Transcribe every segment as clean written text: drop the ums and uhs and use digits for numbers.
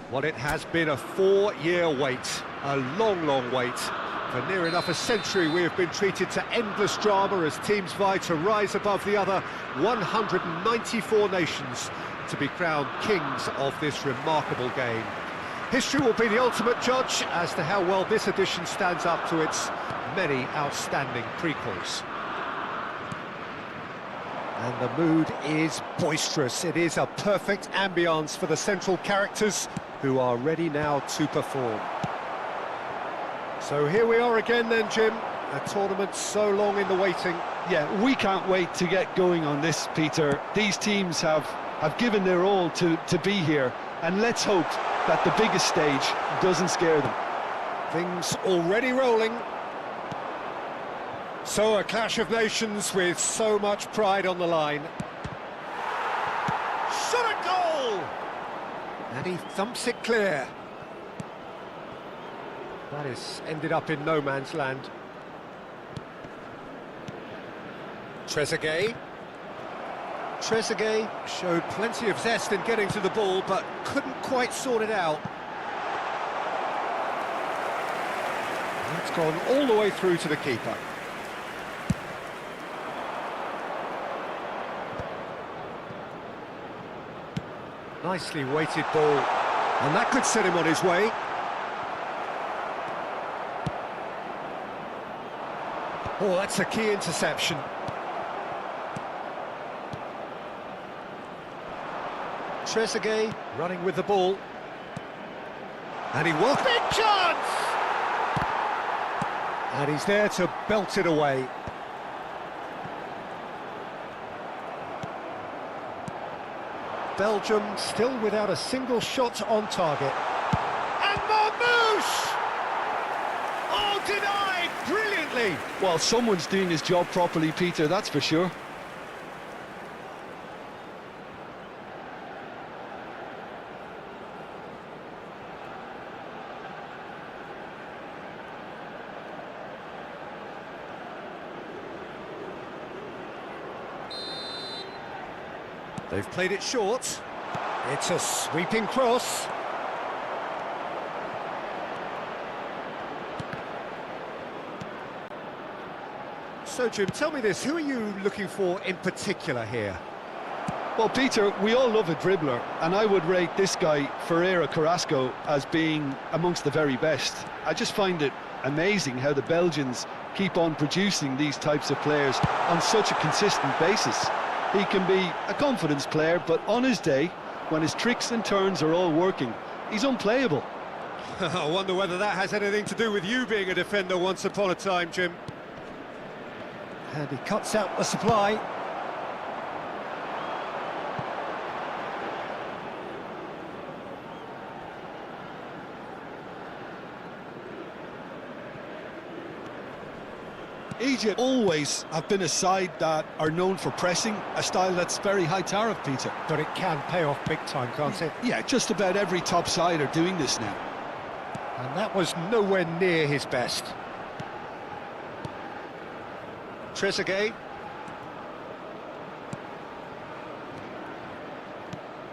Well, it has been a 4-year wait, a long, long wait. For near enough a century, we have been treated to endless drama as teams vie to rise above the other 194 nations to be crowned kings of this remarkable game. History will be the ultimate judge as to how well this edition stands up to its many outstanding prequels. And the mood is boisterous. It is a perfect ambience for the central characters who are ready now to perform. So here we are again then, Jim. A tournament so long in the waiting. Yeah, we can't wait to get going on this, Peter. These teams have given their all to be here, and let's hope that the biggest stage doesn't scare them. Things already rolling. So a clash of nations with so much pride on the line. Shot at goal! And he thumps it clear. That has ended up in no man's land. Trezeguet. Trezeguet showed plenty of zest in getting to the ball, but couldn't quite sort it out. It's gone all the way through to the keeper. Nicely weighted ball, and that could set him on his way. Oh, that's a key interception. Trezeguet running with the ball. And he will... Big chance! And he's there to belt it away. Belgium still without a single shot on target. And Marmouche! Oh, denied brilliantly! Well, someone's doing his job properly, Peter, that's for sure. They've played it short. It's a sweeping cross. So, Jim, tell me this, who are you looking for in particular here? Well, Peter, we all love a dribbler, and I would rate this guy, Ferreira Carrasco, as being amongst the very best. I just find it amazing how the Belgians keep on producing these types of players on such a consistent basis. He can be a confidence player, but on his day, when his tricks and turns are all working, he's unplayable. I wonder whether that has anything to do with you being a defender once upon a time, Jim. And he cuts out the supply. Egypt always have been a side that are known for pressing, a style that's very high tariff, Peter. But it can pay off big time, can't it? Yeah, just about every top side are doing this now. And that was nowhere near his best. Trezeguet.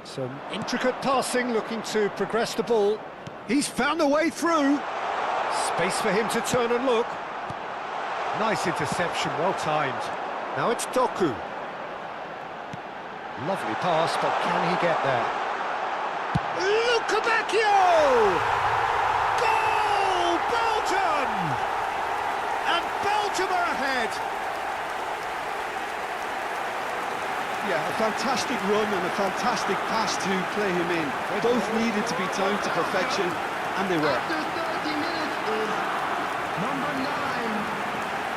Some intricate passing, looking to progress the ball. He's found a way through. Space for him to turn and look. Nice interception, well timed. Now it's Doku. Lovely pass, but can he get there? Lukebakio! Goal! Belgium! And Belgium are ahead. Yeah, a fantastic run and a fantastic pass to play him in. Both needed to be timed to perfection, and they were. After 30 minutes is number 9,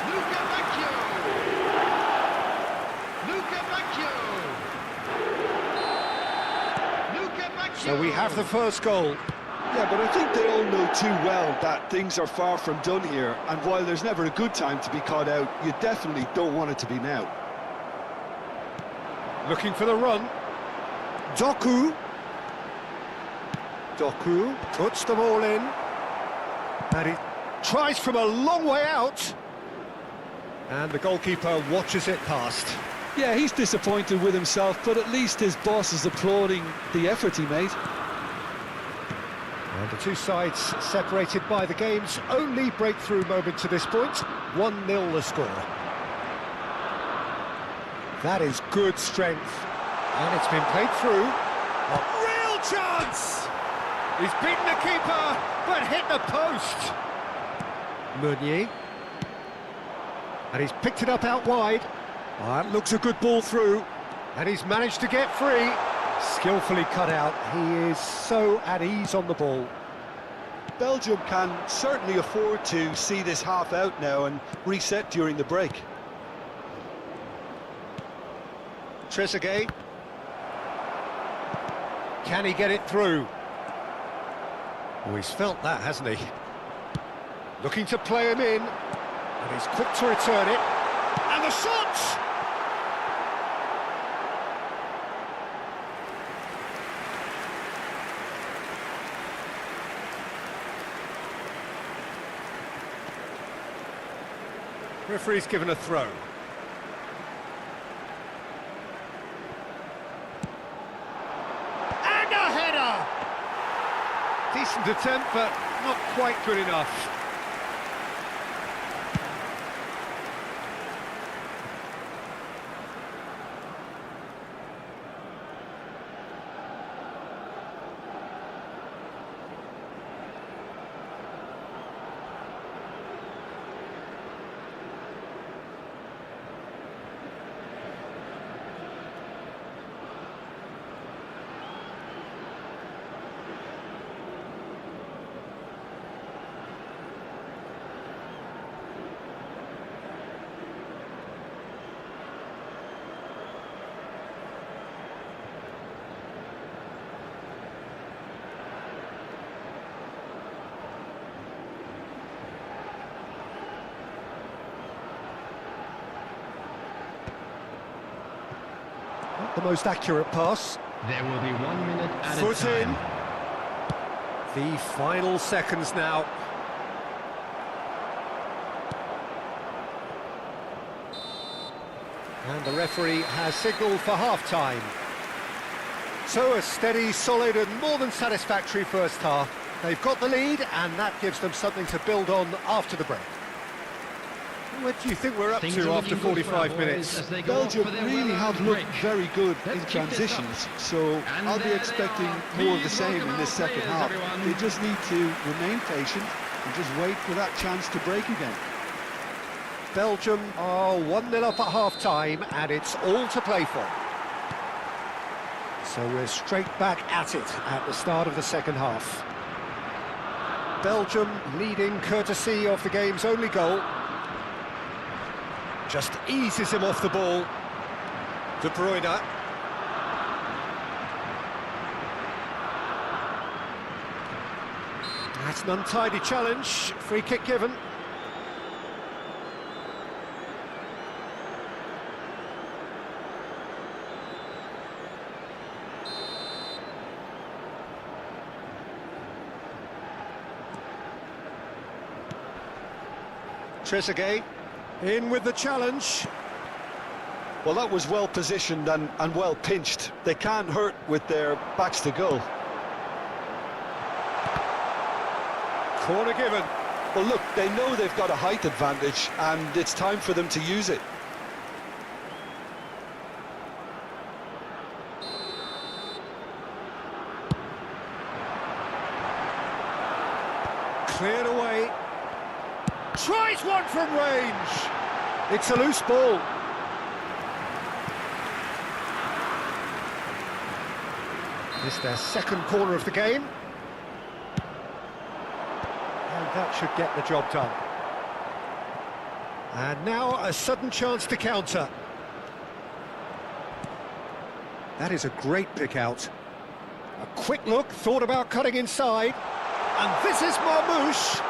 Lukebakio. So we have the first goal. Yeah, but I think they all know too well that things are far from done here, and while there's never a good time to be caught out, you definitely don't want it to be now. Looking for the run. Doku. Doku puts them all in. And he tries from a long way out. And the goalkeeper watches it past. Yeah, he's disappointed with himself, but at least his boss is applauding the effort he made. And the two sides separated by the game's only breakthrough moment to this point. 1-0 the score. That is good strength. And it's been played through. A real chance! He's beaten the keeper, but hit the post. Meunier. And he's picked it up out wide. That looks a good ball through. And he's managed to get free. Skillfully cut out. He is so at ease on the ball. Belgium can certainly afford to see this half out now and reset during the break. Trezeguet. Can he get it through? Oh, he's felt that, hasn't he? Looking to play him in. And he's quick to return it. And the shot! Referee's given a throw. And a header! Decent attempt, but not quite good enough. Not the most accurate pass. There will be 1 minute added Foot time. in. The final seconds now. And the referee has signalled for half-time. So a steady, solid and more than satisfactory first half. They've got the lead and that gives them something to build on after the break. What do you think we're up Things to are after looking good for our 45 boys minutes? as they go Belgium for their really well-earned have looked break. very good Let's in keep this up. transitions, so And I'll be there they expecting are. more of the Please same welcome in this our second players, half. everyone. They just need to remain patient and just wait for that chance to break again. Belgium are 1-0 up at half-time and it's all to play for. So we're straight back at it at the start of the second half. Belgium leading courtesy of the game's only goal. Just eases him off the ball. De Bruyne. That's an untidy challenge. Free kick given. Trezeguet in with the challenge. Well, that was well positioned and well pinched. They can't hurt with their backs to goal. Corner given. Well, look, they know they've got a height advantage and it's time for them to use it. Cleared away. Tries one from range. It's a loose ball. This is their second corner of the game. And that should get the job done. And now a sudden chance to counter. That is a great pick out. A quick look, thought about cutting inside. And this is Marmouche.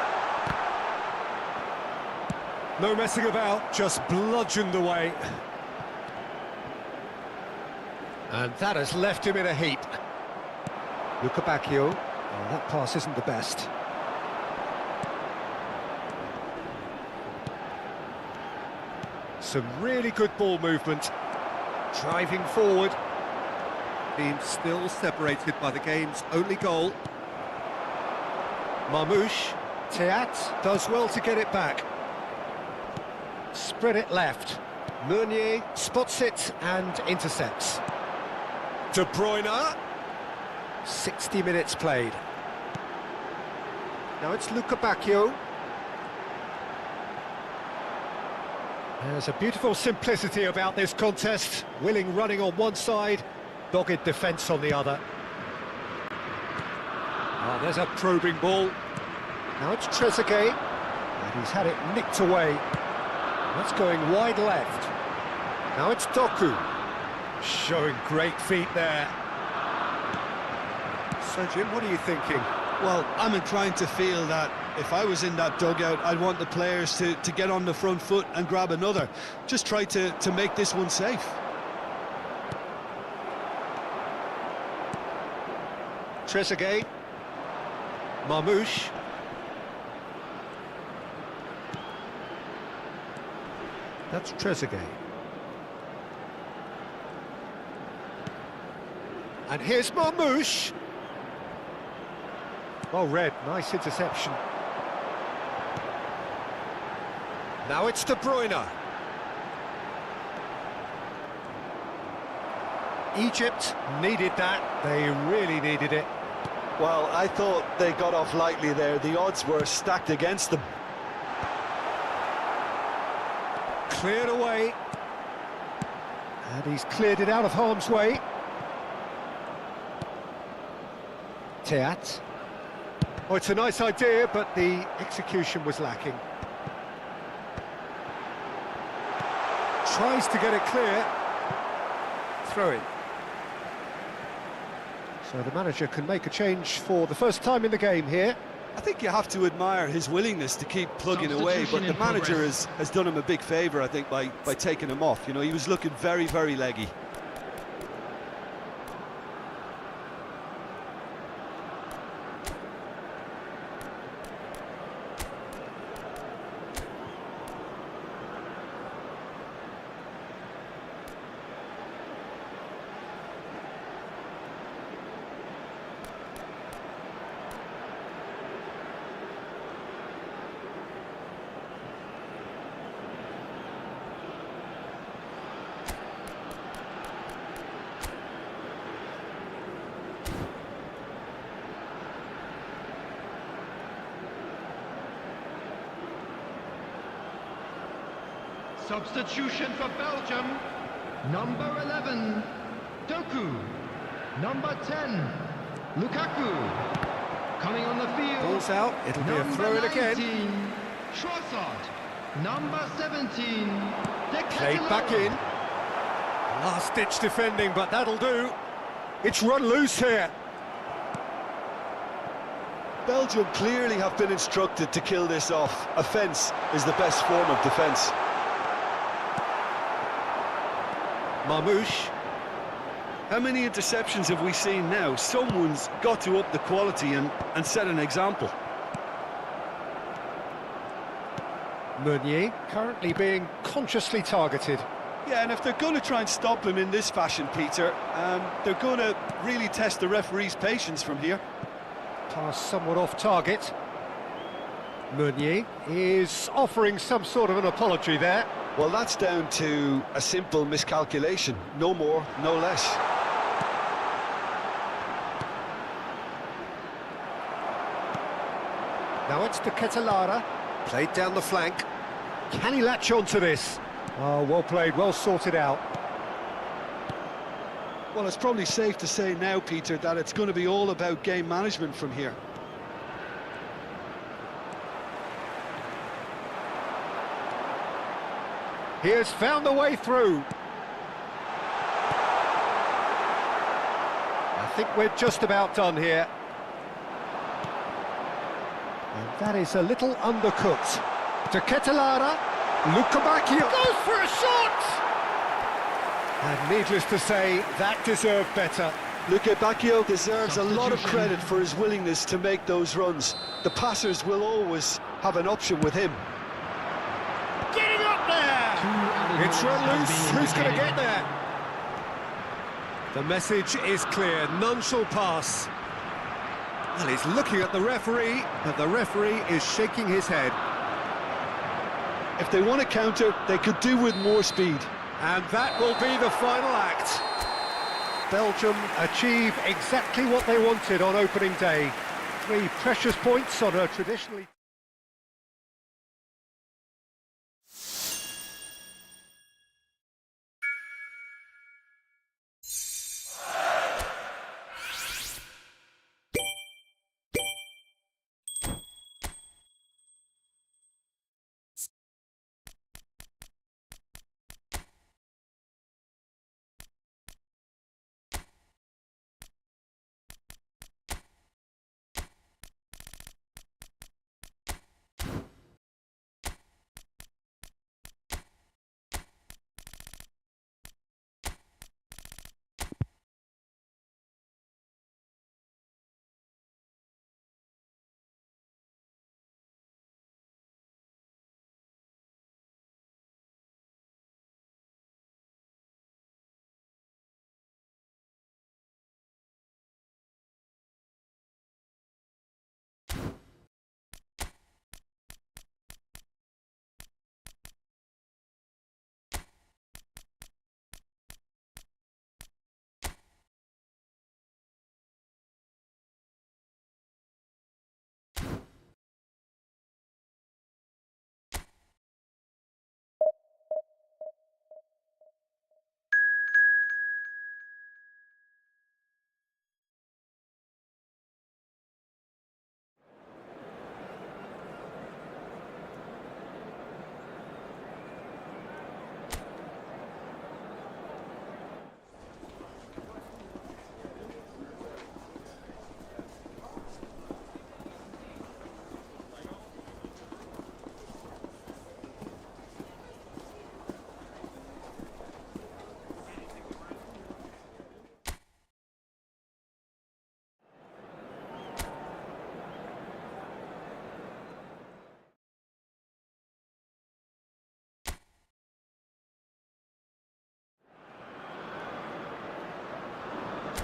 No messing about, just bludgeoned away. And that has left him in a heap. Luca Bacchio. Oh, that pass isn't the best. Some really good ball movement. Driving forward. Being still separated by the game's only goal. Marmouche. Theat does well to get it back. Spread it left. Meunier spots it and intercepts. De Bruyne. 60 minutes played. Now it's Luca Bacchio. There's a beautiful simplicity about this contest. Willing running on one side, dogged defence on the other. Oh, there's a probing ball. Now it's Trezeguet. And he's had it nicked away. That's going wide left. Now it's Doku. Showing great feet there. So, Jim, what are you thinking? Well, I'm inclined to feel that if I was in that dugout, I'd want the players to get on the front foot and grab another. Just try to make this one safe. Trezeguet. Marmouche. That's Trezeguet. And here's Marmoush. Well read, nice interception. Now it's De Bruyne. Egypt needed that, they really needed it. Well, I thought they got off lightly there. The odds were stacked against them. Cleared away. And he's cleared it out of harm's way. Teat. Oh, it's a nice idea, but the execution was lacking. Tries to get it clear. Throw in. So the manager can make a change for the first time in the game here. I think you have to admire his willingness to keep plugging away, but the manager has done him a big favour, I think, by taking him off. You know, he was looking very, very leggy. Substitution for Belgium. Number 11, Doku. Number 10, Lukaku. Coming on the field. Ball's out, it'll be a throw-in again. 19, Trossard. Number 17, Played back in. Last-ditch defending, but that'll do. It's run loose here. Belgium clearly have been instructed to kill this off. Offence is the best form of defence. Marmoush. How many interceptions have we seen now? Someone's got to up the quality and set an example. Meunier currently being consciously targeted. Yeah, and if they're going to try and stop him in this fashion, Peter, they're going to really test the referee's patience from here. Pass somewhat off target. Meunier is offering some sort of an apology there. Well, that's down to a simple miscalculation. No more, no less. Now it's to Ketelara. Played down the flank. Can he latch on to this? Oh, well played, well sorted out. Well, it's probably safe to say now, Peter, that it's going to be all about game management from here. He has found the way through. I think we're just about done here. And that is a little undercooked. To Ketelara. Lukabakio goes for a shot! And needless to say, that deserved better. Lukabakio deserves a lot of credit for his willingness to make those runs. The passers will always have an option with him. Getting up there! It's run loose, who's going to get there? The message is clear, none shall pass. Well, he's looking at the referee, but the referee is shaking his head. If they want to counter, they could do with more speed. And that will be the final act. Belgium achieve exactly what they wanted on opening day. 3 precious points on a traditionally...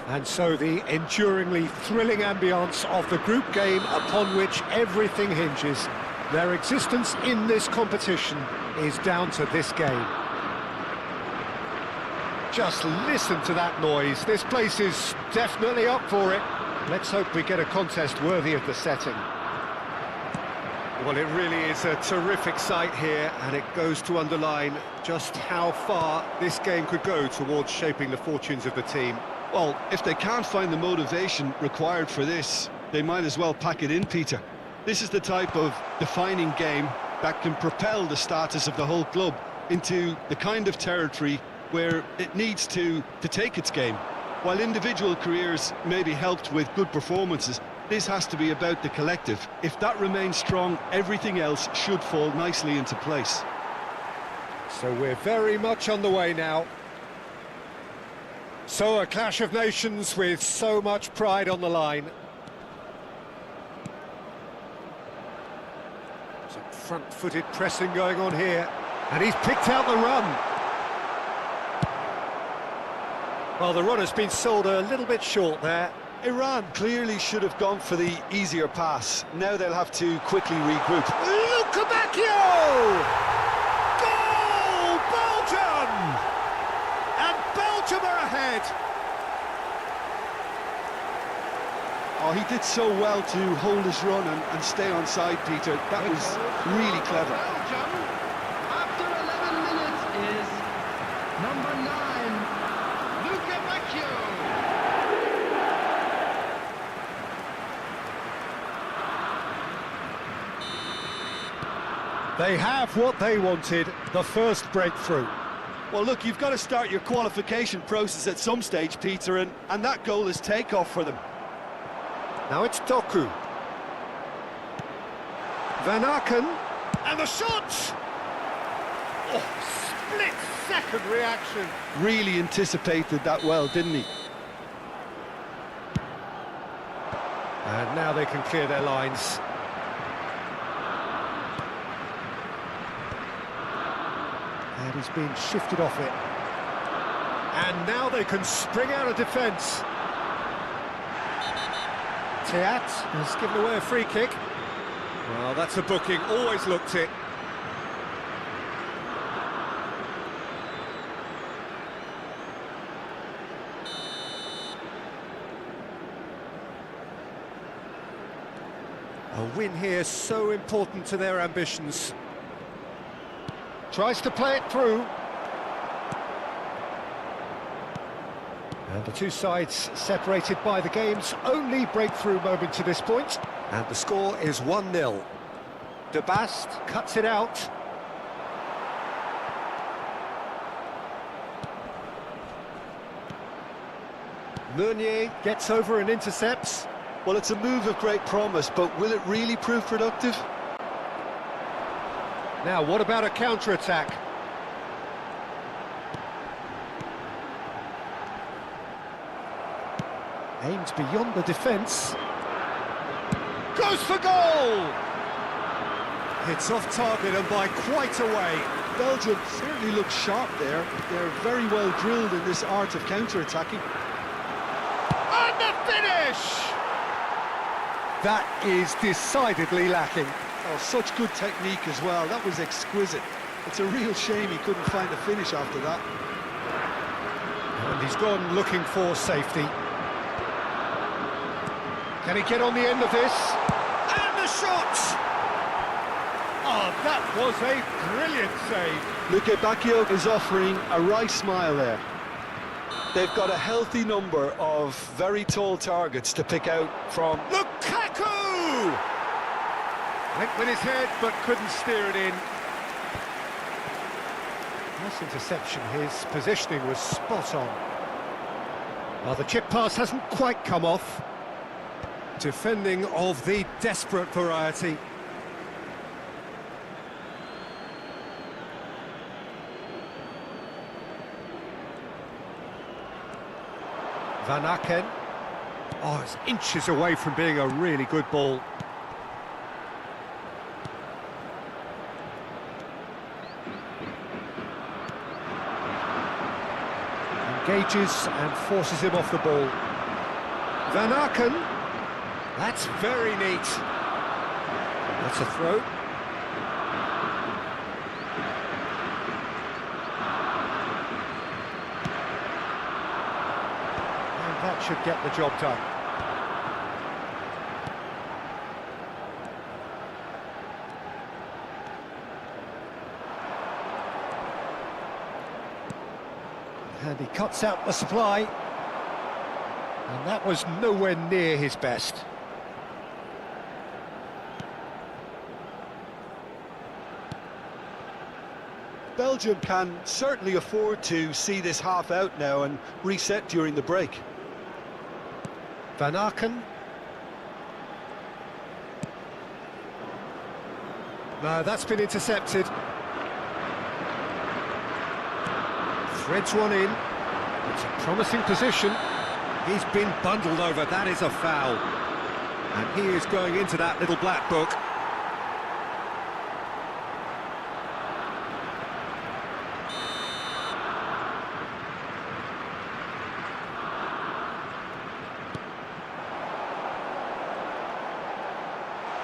And so the enduringly thrilling ambience of the group game upon which everything hinges. Their existence in this competition is down to this game. Just listen to that noise. This place is definitely up for it. Let's hope we get a contest worthy of the setting. Well, it really is a terrific sight here, and it goes to underline just how far this game could go towards shaping the fortunes of the team. Well, if they can't find the motivation required for this, they might as well pack it in, Peter. This is the type of defining game that can propel the status of the whole club into the kind of territory where it needs to take its game. While individual careers may be helped with good performances, this has to be about the collective. If that remains strong, everything else should fall nicely into place. So we're very much on the way now. So a clash of nations with so much pride on the line. Some front-footed pressing going on here. And he's picked out the run. Well, the run has been sold a little bit short there. Iran clearly should have gone for the easier pass. Now they'll have to quickly regroup. Lukebakio! Goal! Belgium! And Belgium are ahead. Oh, he did so well to hold his run and stay on side, Peter. That was really clever. Belgium, after 11 minutes, is number 9, Lukebakio. They have what they wanted, the first breakthrough. Well, look, you've got to start your qualification process at some stage, Peter, and that goal is takeoff for them. Now it's Doku. Van Aken, and the shot! Oh, split-second reaction. Really anticipated that well, didn't he? And now they can clear their lines. And he's been shifted off it. And now they can spring out of defence. Teat has given away a free kick. Well, that's a booking, always looked it. A win here so important to their ambitions. Tries to play it through. And the two sides separated by the game's only breakthrough moment to this point. And the score is 1-0. De Bast cuts it out. Meunier gets over and intercepts. Well, it's a move of great promise, but will it really prove productive? Now, what about a counter-attack? Aimed beyond the defence. Goes for goal! It's off target and by quite a way. Belgium certainly looks sharp there. They're very well drilled in this art of counter-attacking. And the finish! That is decidedly lacking. Oh, such good technique as well. That was exquisite. It's a real shame he couldn't find a finish after that. And he's gone looking for safety. Can he get on the end of this? And the shot! Oh, that was a brilliant save. Lukebakio is offering a wry smile there. They've got a healthy number of very tall targets to pick out from. Lukaku! Went with his head, but couldn't steer it in. Nice interception. His positioning was spot on. Well, the chip pass hasn't quite come off. Defending of the desperate variety. Van Aken. Oh, it's inches away from being a really good ball. Engages and forces him off the ball. Van Aken. That's very neat. That's a throw. And that should get the job done. And he cuts out the supply. And that was nowhere near his best. Belgium can certainly afford to see this half out now and reset during the break. Van Aken. No, that's been intercepted. Threads one in. It's a promising position. He's been bundled over. That is a foul. And he is going into that little black book.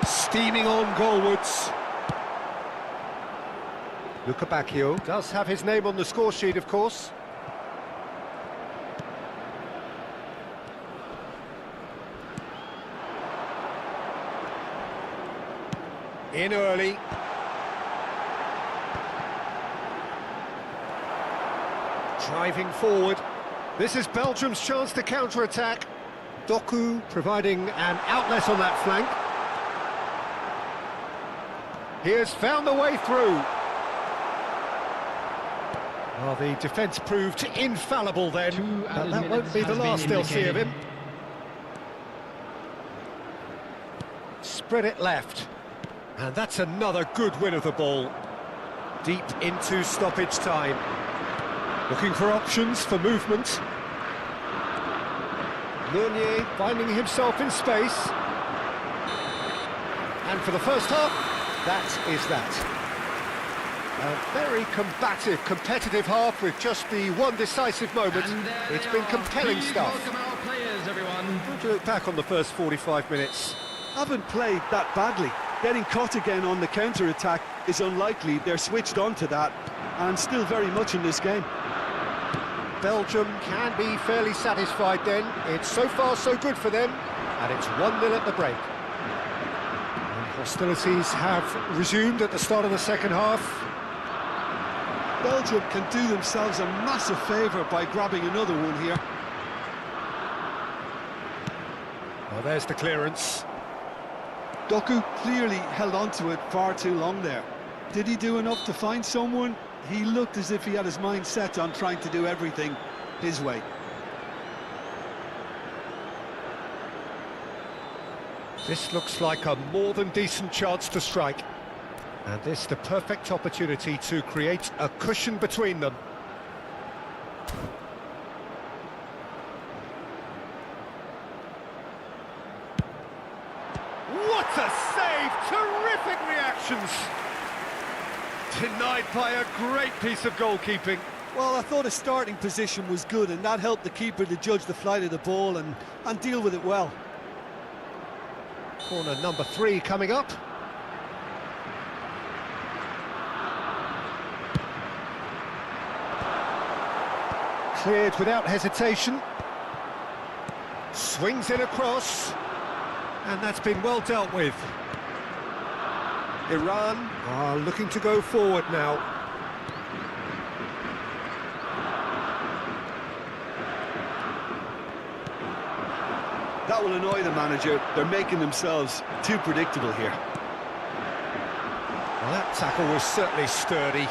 Steaming on goalwards. Lukebakio does have his name on the score sheet, of course. In early. Driving forward. This is Belgium's chance to counter-attack. Doku providing an outlet on that flank. He has found the way through. Well, the defence proved infallible then, but that won't be the last they'll see of him. Spread it left. And that's another good win of the ball. Deep into stoppage time. Looking for options for movement. Meunier finding himself in space. And for the first half, that is that. A very combative, competitive half with just the one decisive moment. It's been compelling stuff. Welcome our players, everyone. How do you look back on the first 45 minutes? Haven't played that badly. Getting caught again on the counter-attack is unlikely. They're switched on to that and still very much in this game. Belgium can be fairly satisfied then. It's so far so good for them, and it's 1-0 at the break. And hostilities have resumed at the start of the second half. Belgium can do themselves a massive favour by grabbing another one here. Well, there's the clearance. Doku clearly held on to it far too long there. Did he do enough to find someone? He looked as if he had his mind set on trying to do everything his way. This looks like a more than decent chance to strike. And this the perfect opportunity to create a cushion between them. What a save! Terrific reactions! Denied by a great piece of goalkeeping. Well, I thought his starting position was good, and that helped the keeper to judge the flight of the ball and deal with it well. Corner number 3 coming up. Cleared without hesitation. Swings it across. And that's been well dealt with. Iran are looking to go forward now. That will annoy the manager. They're making themselves too predictable here. Well, that tackle was certainly sturdy.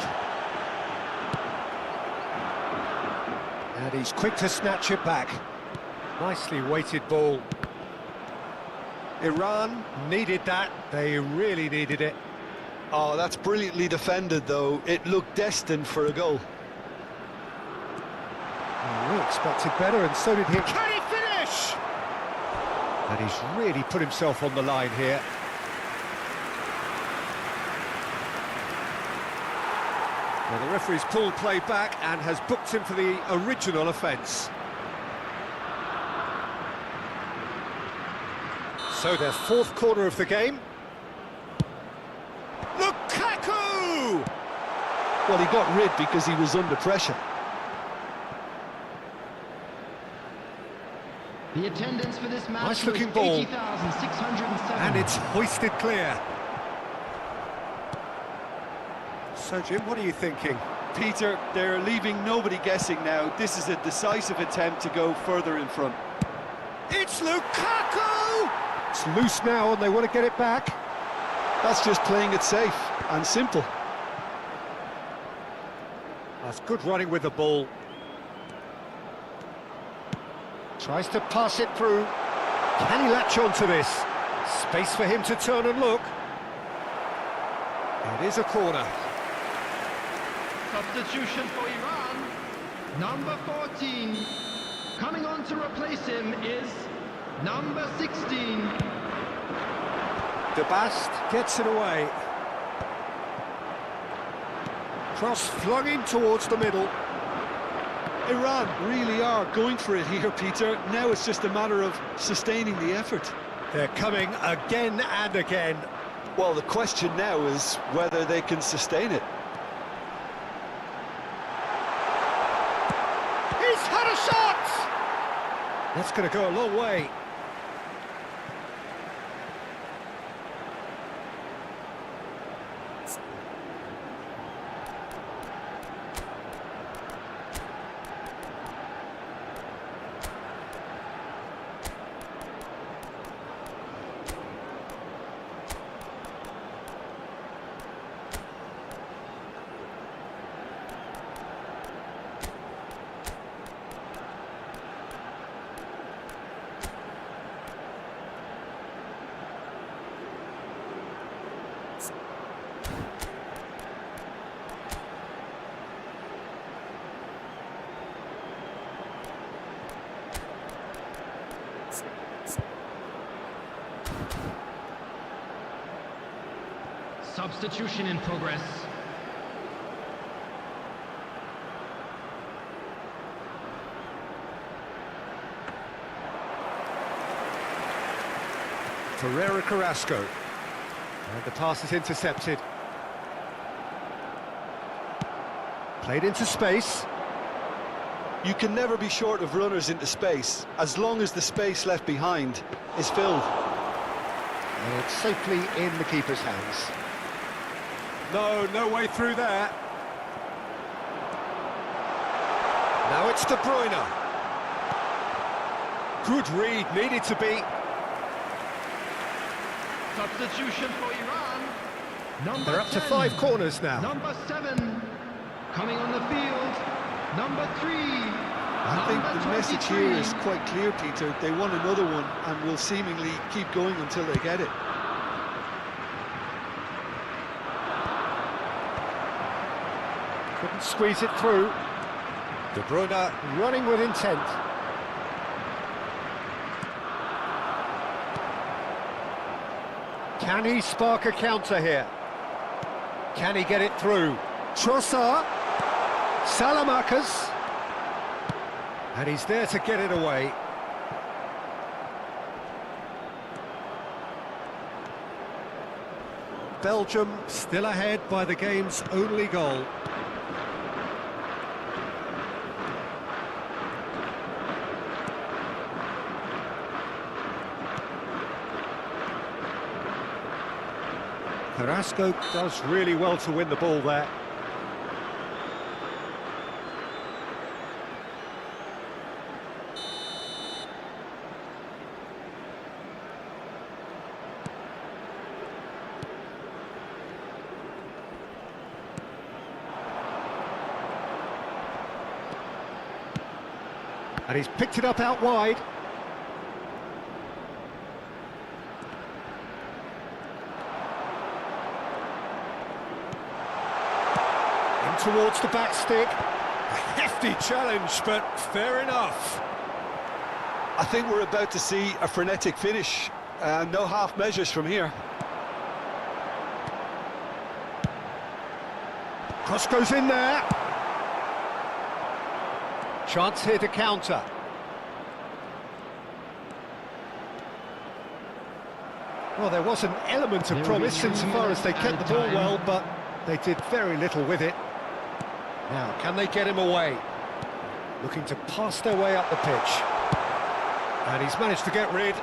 And he's quick to snatch it back. Nicely weighted ball. Iran needed that. They really needed it. Oh, that's brilliantly defended, though. It looked destined for a goal. Oh, we expected better, and so did he. Can he finish? And he's really put himself on the line here. Well, the referee's pulled play back and has booked him for the original offence. So their fourth corner of the game. Lukaku! Well, he got rid because he was under pressure. The attendance for this match Nice was looking ball. 80,607. And it's hoisted clear. So, Jim, what are you thinking? Peter, they're leaving nobody guessing now. This is a decisive attempt to go further in front. It's Lukaku! It's loose now and they want to get it back. That's just playing it safe and simple. That's good running with the ball. Tries to pass it through. Can he latch onto this? Space for him to turn and look. It is a corner. Substitution for Iran. Number 14. Coming on to replace him is number 16. De Bast gets it away. Cross flung in towards the middle. Iran really are going for it here, Peter. Now it's just a matter of sustaining the effort. They're coming again and again. Well, the question now is whether they can sustain it. He's had a shot! That's going to go a long way. Substitution in progress. Ferreira Carrasco. And the pass is intercepted. Played into space. You can never be short of runners into space, as long as the space left behind is filled. And it's safely in the keeper's hands. No way through there. Now it's De Bruyne. Good read, needed to be. Substitution for Iran. Number They're up to 10. 5 corners now. Number 7. Coming on the field. Number 3. I think the message here is quite clear, Peter. They want another one and will seemingly keep going until they get it. Couldn't squeeze it through. De Bruyne running with intent. Can he spark a counter here? Can he get it through? Trossard. Salamakas. And he's there to get it away. Belgium still ahead by the game's only goal. Carrasco does really well to win the ball there. And he's picked it up out wide. In towards the back stick. A hefty challenge, but fair enough. I think we're about to see a frenetic finish. No half measures from here. Cross goes in there. Chance here to counter. Well, there was an element of promise insofar as they kept the ball well, but they did very little with it. Now, can they get him away? Looking to pass their way up the pitch. And he's managed to get rid.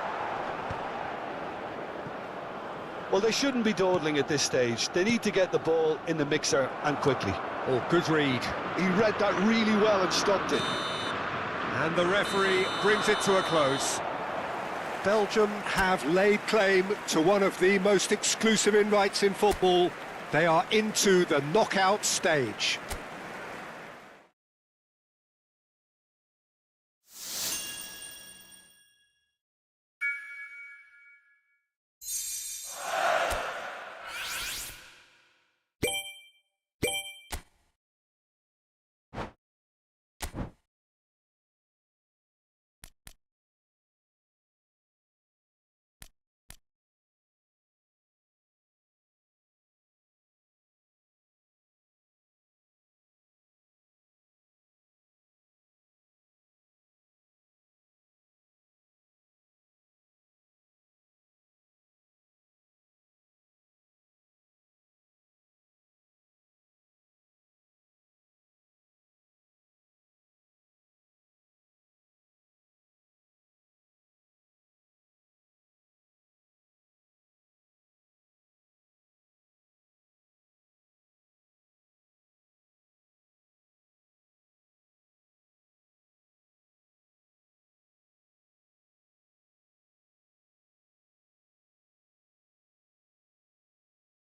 Well, they shouldn't be dawdling at this stage. They need to get the ball in the mixer and quickly. Oh, good read. He read that really well and stopped it. And the referee brings it to a close. Belgium have laid claim to one of the most exclusive invites in football. They are into the knockout stage.